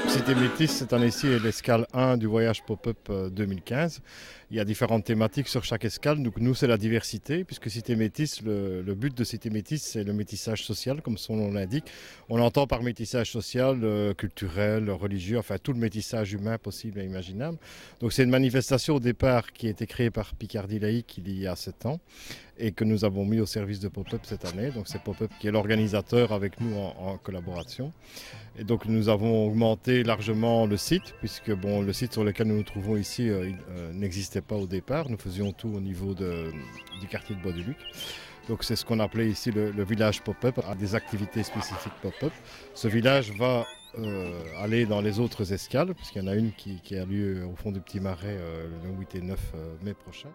Cité Métis, cette année-ci, est l'escale 1 du voyage pop-up 2015. Il y a différentes thématiques sur chaque escale. Donc nous, c'est la diversité, puisque Cité Métis, le but de Cité Métis, c'est le métissage social, comme son nom l'indique. On entend par métissage social, culturel, religieux, enfin tout le métissage humain possible et imaginable. Donc c'est une manifestation au départ qui a été créée par Picardie Laïque il y a 7 ans et que nous avons mis au service de Pop-up cette année. Donc c'est Pop-up qui est l'organisateur avec nous en collaboration. Et donc nous avons augmenté largement le site, puisque le site sur lequel nous nous trouvons ici n'existait pas au départ. Nous faisions tout au niveau du quartier de Bois-du-Luc. Donc c'est ce qu'on appelait ici le village Pop-up, à des activités spécifiques Pop-up. Ce village va aller dans les autres escales, puisqu'il y en a une qui a lieu au fond du Petit Marais le 8 et 9 mai prochain.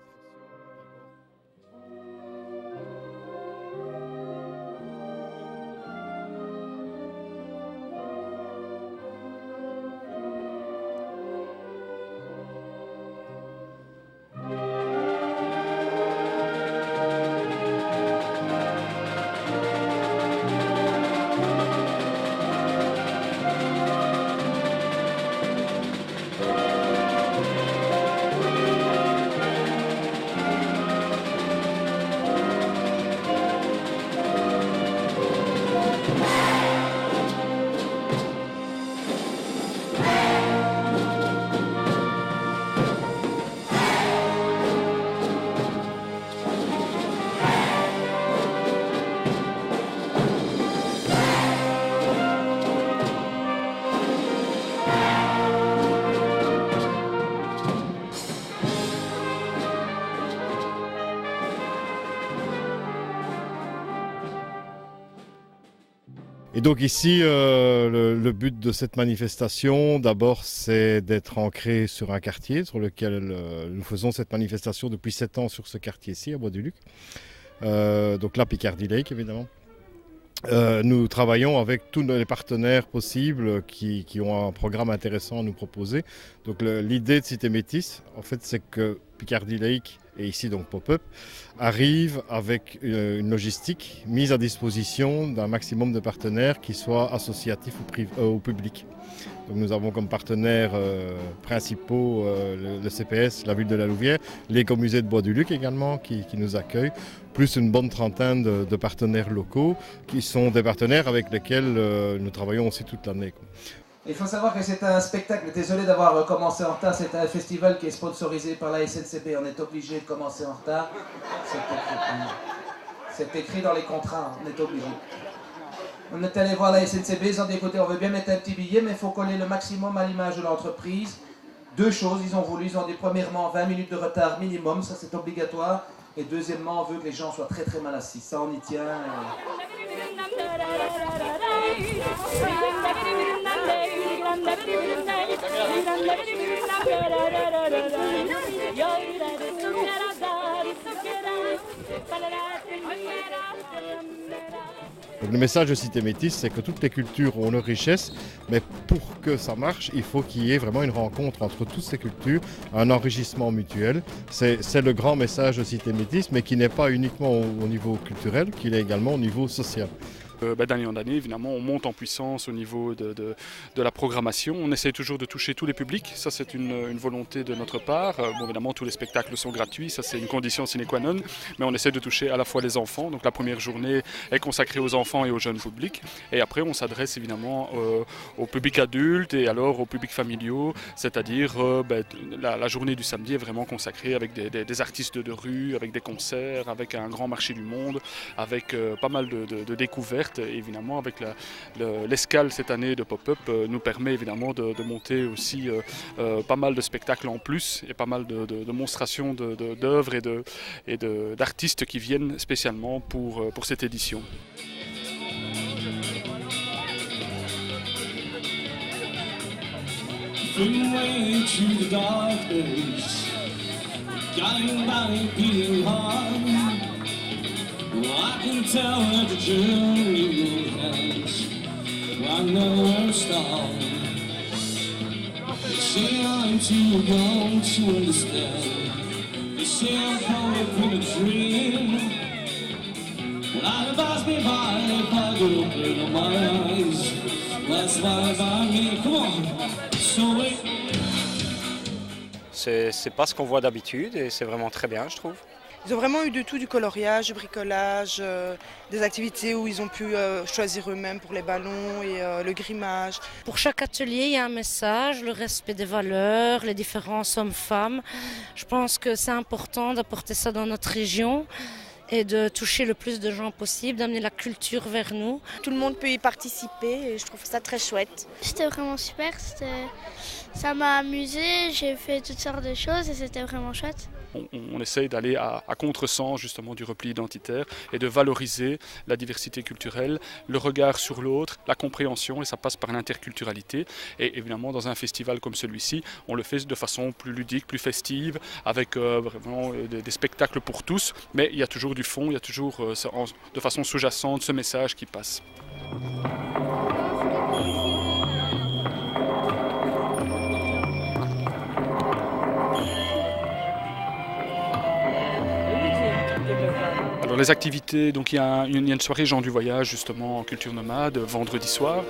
Et donc ici, le but de cette manifestation, d'abord, c'est d'être ancré sur un quartier sur lequel nous faisons cette manifestation depuis 7 ans sur ce quartier-ci, à Bois-du-Luc. Donc là, Picardie Lake, évidemment. Nous travaillons avec tous les partenaires possibles qui ont un programme intéressant à nous proposer. Donc l'idée de Cité Métis, en fait, c'est que Picardie Lake, et ici donc Pop-up, arrive avec une logistique mise à disposition d'un maximum de partenaires qui soient associatifs ou publics. Donc nous avons comme partenaires principaux le CPS, la ville de la Louvière, l'écomusée de Bois-du-Luc également qui nous accueille, plus une bonne trentaine de partenaires locaux qui sont des partenaires avec lesquels nous travaillons aussi toute l'année. Il faut savoir que c'est un spectacle, désolé d'avoir commencé en retard, c'est un festival qui est sponsorisé par la SNCB, on est obligé de commencer en retard. C'est écrit dans les contrats, on est obligé. On est allé voir la SNCB, ils ont dit écoutez, on veut bien mettre un petit billet, mais il faut coller le maximum à l'image de l'entreprise. 2 choses, ils ont dit premièrement 20 minutes de retard minimum, ça c'est obligatoire. Et deuxièmement, on veut que les gens soient très très mal assis, ça on y tient. Donc le message de Cité Métis, c'est que toutes les cultures ont leur richesse, mais pour que ça marche, il faut qu'il y ait vraiment une rencontre entre toutes ces cultures, un enrichissement mutuel. C'est le grand message de Cité Métis, mais qui n'est pas uniquement au niveau culturel, qu'il est également au niveau social. D'année en année, évidemment, on monte en puissance au niveau de la programmation. On essaie toujours de toucher tous les publics. Ça, c'est une volonté de notre part. Évidemment, tous les spectacles sont gratuits. Ça, c'est une condition sine qua non. Mais on essaie de toucher à la fois les enfants. Donc, la première journée est consacrée aux enfants et aux jeunes publics. Et après, on s'adresse évidemment au public adulte et alors aux publics familiaux. C'est-à-dire, la journée du samedi est vraiment consacrée avec des artistes de rue, avec des concerts, avec un grand marché du monde, avec pas mal de découvertes. Évidemment, avec l'escale cette année de Pop-up nous permet évidemment de monter aussi pas mal de spectacles en plus et pas mal de démonstrations d'œuvres et d'artistes qui viennent spécialement pour cette édition. I can tell that the journey ends. I know where start. They say I'm too young to understand. They say I'm coming from a dream. Well, I pass me by if I could open up my eyes. That's why by me. Come on. So wait. C'est pas ce qu'on voit d'habitude et c'est vraiment très bien, je trouve. Ils ont vraiment eu de tout, du coloriage, du bricolage, des activités où ils ont pu choisir eux-mêmes pour les ballons et le grimage. Pour chaque atelier, il y a un message, le respect des valeurs, les différences hommes-femmes. Je pense que c'est important d'apporter ça dans notre région et de toucher le plus de gens possible, d'amener la culture vers nous. Tout le monde peut y participer et je trouve ça très chouette. C'était vraiment super, ça m'a amusé, j'ai fait toutes sortes de choses et c'était vraiment chouette. On essaye d'aller à contresens justement du repli identitaire et de valoriser la diversité culturelle, le regard sur l'autre, la compréhension, et ça passe par l'interculturalité. Et évidemment, dans un festival comme celui-ci, on le fait de façon plus ludique, plus festive, avec vraiment des spectacles pour tous, mais il y a toujours du fond, il y a toujours de façon sous-jacente ce message qui passe. Alors les activités, donc il y a une soirée Gens du Voyage justement en culture nomade vendredi soir.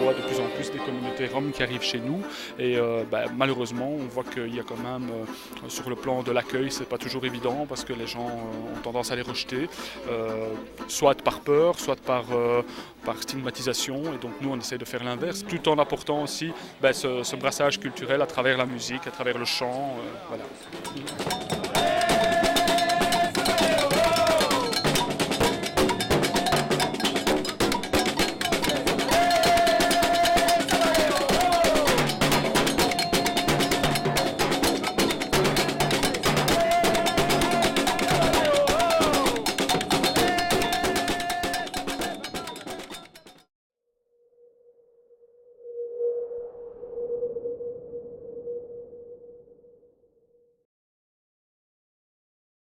On voit de plus en plus des communautés roms qui arrivent chez nous et malheureusement on voit qu'il y a quand même sur le plan de l'accueil c'est pas toujours évident parce que les gens ont tendance à les rejeter soit par peur, soit par stigmatisation, et donc nous on essaie de faire l'inverse tout en apportant aussi ce brassage culturel à travers la musique, à travers le chant, voilà.